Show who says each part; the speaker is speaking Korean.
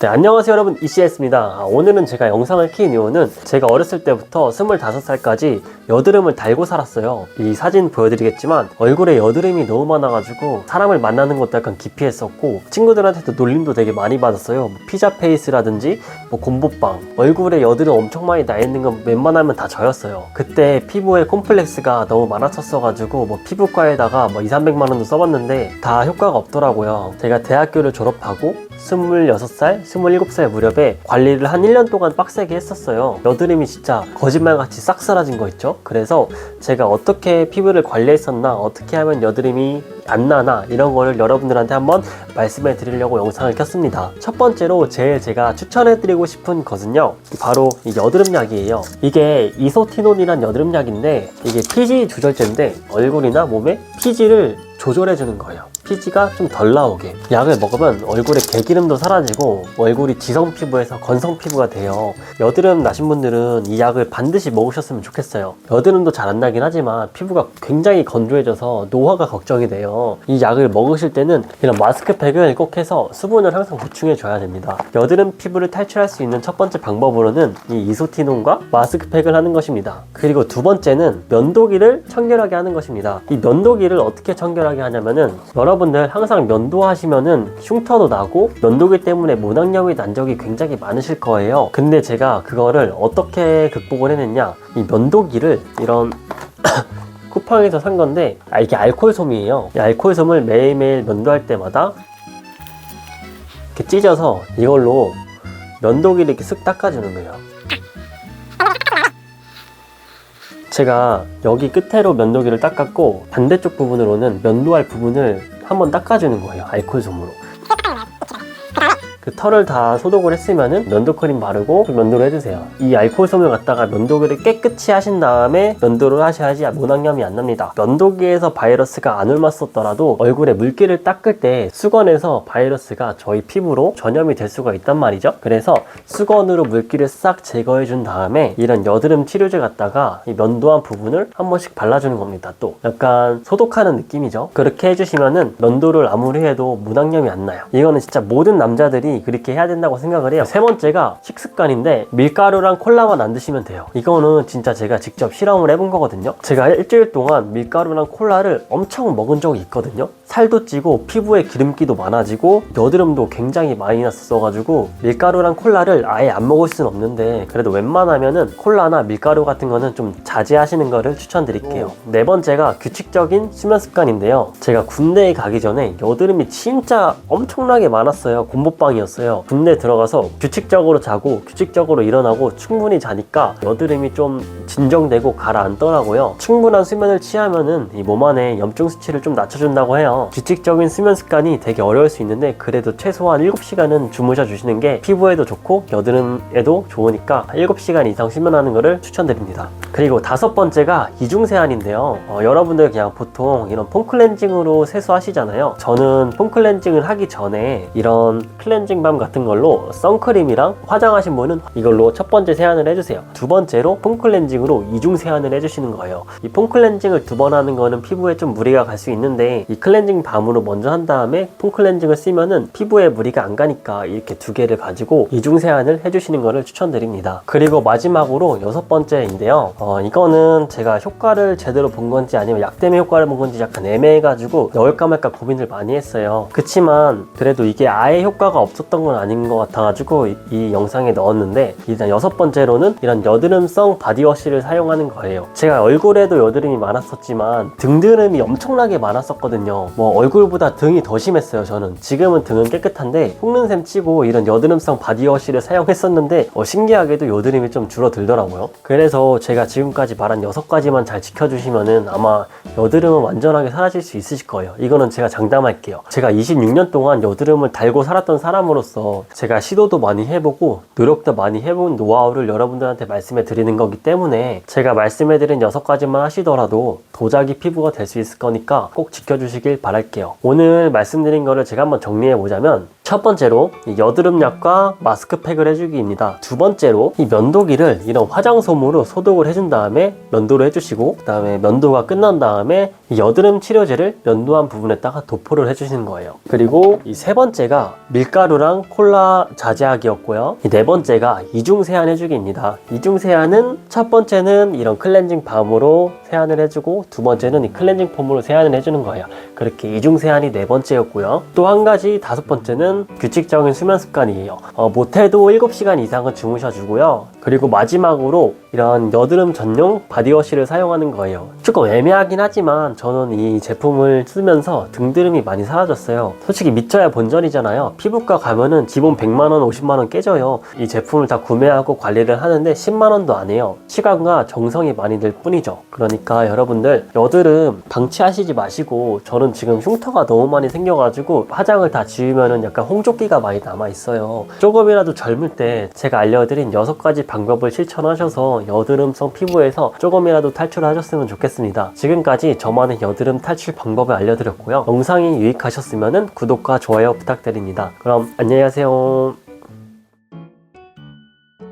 Speaker 1: 네, 안녕하세요 여러분, 이씨였습니다. 오늘은 제가 영상을 킨 이유는 제가 어렸을 때부터 25살까지 여드름을 달고 살았어요. 이 사진 보여드리겠지만 얼굴에 여드름이 너무 많아가지고 사람을 만나는 것도 약간 기피했었고 친구들한테도 놀림도 되게 많이 받았어요. 뭐 피자 페이스라든지 뭐 곰보빵, 얼굴에 여드름 엄청 많이 나 있는 건 웬만하면 다 저였어요. 그때 피부에 콤플렉스가 너무 많았었어가지고 뭐 피부과에다가 뭐 200~300만 원도 써봤는데 다 효과가 없더라고요. 제가 대학교를 졸업하고 26살, 27살 무렵에 관리를 한 1년 동안 빡세게 했었어요. 여드름이 진짜 거짓말같이 싹 사라진 거 있죠? 그래서 제가 어떻게 피부를 관리했었나, 어떻게 하면 여드름이 안 나나, 이런 거를 여러분들한테 한번 말씀해 드리려고 영상을 켰습니다. 첫 번째로 제가 추천해 드리고 싶은 것은요, 바로 이 여드름약이에요. 이게 이소티논이란 여드름약인데 이게 피지 조절제인데 얼굴이나 몸에 피지를 조절해 주는 거예요. 피지가 좀 덜 나오게. 약을 먹으면 얼굴에 개기름도 사라지고 얼굴이 지성 피부에서 건성 피부가 돼요. 여드름 나신 분들은 이 약을 반드시 먹으셨으면 좋겠어요. 여드름도 잘 안 나긴 하지만 피부가 굉장히 건조해져서 노화가 걱정이 돼요. 이 약을 먹으실 때는 이런 마스크팩을 꼭 해서 수분을 항상 보충해 줘야 됩니다. 여드름 피부를 탈출할 수 있는 첫 번째 방법으로는 이 이소티논과 마스크팩을 하는 것입니다. 그리고 두 번째는 면도기를 청결하게 하는 것입니다. 이 면도기를 어떻게 청결하게 하냐면은, 여러분들 항상 면도하시면은 흉터도 나고 면도기 때문에 모낭염이 난 적이 굉장히 많으실 거예요. 근데 제가 그거를 어떻게 극복을 해냈냐, 이 면도기를 이런 쿠팡에서 산 건데, 이게 알코올솜이에요. 이 알코올솜을 매일매일 면도할 때마다 이렇게 찢어서 이걸로 면도기를 이렇게 쓱 닦아주는 거예요. 제가 여기 끝으로 면도기를 닦았고 반대쪽 부분으로는 면도할 부분을 한번 닦아주는 거예요. 알코올솜으로. 그 털을 다 소독을 했으면은 면도 크림 바르고 면도를 해주세요. 이 알코올솜을 갖다가 면도기를 깨끗이 하신 다음에 면도를 하셔야지 모낭염이 안 납니다. 면도기에서 바이러스가 안 옮았었더라도 얼굴에 물기를 닦을 때 수건에서 바이러스가 저희 피부로 전염이 될 수가 있단 말이죠. 그래서 수건으로 물기를 싹 제거해 준 다음에 이런 여드름 치료제 갖다가 이 면도한 부분을 한 번씩 발라주는 겁니다. 또 약간 소독하는 느낌이죠. 그렇게 해주시면은 면도를 아무리 해도 모낭염이 안 나요. 이거는 진짜 모든 남자들이 그렇게 해야 된다고 생각을 해요. 세 번째가 식습관인데, 밀가루랑 콜라만 안 드시면 돼요. 이거는 진짜 제가 직접 실험을 해본 거거든요. 제가 일주일 동안 밀가루랑 콜라를 엄청 먹은 적이 있거든요. 살도 찌고 피부에 기름기도 많아지고 여드름도 굉장히 많이 났었어가지고 밀가루랑 콜라를 아예 안 먹을 수는 없는데, 그래도 웬만하면은 콜라나 밀가루 같은 거는 좀 자제하시는 거를 추천드릴게요. 네 번째가 규칙적인 수면 습관인데요. 제가 군대에 가기 전에 여드름이 진짜 엄청나게 많았어요. 곰보빵이었어요. 군대 들어가서 규칙적으로 자고 규칙적으로 일어나고 충분히 자니까 여드름이 좀 진정되고 가라앉더라고요. 충분한 수면을 취하면은 이 몸 안에 염증 수치를 좀 낮춰준다고 해요. 규칙적인 수면 습관이 되게 어려울 수 있는데, 그래도 최소한 7시간은 주무셔 주시는 게 피부에도 좋고 여드름에도 좋으니까 7시간 이상 수면하는 거를 추천드립니다. 그리고 다섯 번째가 이중세안인데요. 여러분들 그냥 보통 이런 폼클렌징으로 세수하시잖아요. 저는 폼클렌징을 하기 전에 이런 클렌징밤 같은 걸로 선크림이랑, 화장하신 분은 이걸로 첫 번째 세안을 해주세요. 두 번째로 폼클렌징으로 이중 세안을 해주시는 거예요. 이 폼클렌징을 2번 하는 거는 피부에 좀 무리가 갈 수 있는데, 이 클렌징 밤으로 먼저 한 다음에 폼클렌징을 쓰면은 피부에 무리가 안 가니까 이렇게 두 개를 가지고 이중 세안을 해주시는 거를 추천드립니다. 그리고 마지막으로 여섯 번째인데요. 이거는 제가 효과를 제대로 본 건지 아니면 약 때문에 효과를 본 건지 약간 애매해가지고 넣을까 말까 고민을 많이 했어요. 그치만 그래도 이게 아예 효과가 없었던 건 아닌 것 같아가지고 이 영상에 넣었는데, 일단 여섯 번째로는 이런 여드름성 바디워시를 사용하는 거예요. 제가 얼굴에도 여드름이 많았었지만 등드름이 엄청나게 많았었거든요. 뭐 얼굴보다 등이 더 심했어요. 저는 지금은 등은 깨끗한데 속는 셈 치고 이런 여드름성 바디워시를 사용했었는데 신기하게도 여드름이 좀 줄어들더라고요. 그래서 제가 지금까지 말한 6가지만 잘 지켜주시면은 아마 여드름은 완전하게 사라질 수 있으실 거예요. 이거는 제가 장담할게요. 제가 26년 동안 여드름을 달고 살았던 사람으로서 제가 시도도 많이 해보고 노력도 많이 해본 노하우를 여러분들한테 말씀해 드리는 거기 때문에, 제가 말씀해 드린 6가지만 하시더라도 도자기 피부가 될 수 있을 거니까 꼭 지켜주시길 바랄게요. 오늘 말씀드린 거를 제가 한번 정리해 보자면, 첫 번째로 이 여드름약과 마스크팩을 해주기입니다. 두 번째로 이 면도기를 이런 화장솜으로 소독을 해준 다음에 면도를 해주시고, 그 다음에 면도가 끝난 다음에 이 여드름 치료제를 면도한 부분에다가 도포를 해주시는 거예요. 그리고 이 세 번째가 밀가루랑 콜라 자제하기였고요. 이 네 번째가 이중 세안 해주기입니다. 이중 세안은 첫 번째는 이런 클렌징 밤으로 세안을 해주고, 두 번째는 이 클렌징 폼으로 세안을 해주는 거예요. 그렇게 이중 세안이 네 번째였고요. 또 한 가지 다섯 번째는 규칙적인 수면 습관이에요. 못해도 7시간 이상은 주무셔주고요. 그리고 마지막으로 이런 여드름 전용 바디워시를 사용하는 거예요. 조금 애매하긴 하지만 저는 이 제품을 쓰면서 등드름이 많이 사라졌어요. 솔직히 믿져야 본전이잖아요. 피부과 가면은 기본 100만원, 50만원 깨져요. 이 제품을 다 구매하고 관리를 하는데 10만원도 안 해요. 시간과 정성이 많이 들 뿐이죠. 그러니까 여러분들 여드름 방치하시지 마시고, 저는 지금 흉터가 너무 많이 생겨가지고 화장을 다 지우면은 약간 홍조기가 많이 남아있어요. 조금이라도 젊을 때 제가 알려드린 6가지 방법을 실천하셔서 여드름성 피부에서 조금이라도 탈출하셨으면 좋겠습니다. 지금까지 저만의 여드름 탈출 방법을 알려드렸고요. 영상이 유익하셨으면 구독과 좋아요 부탁드립니다. 그럼 안녕히 가세요.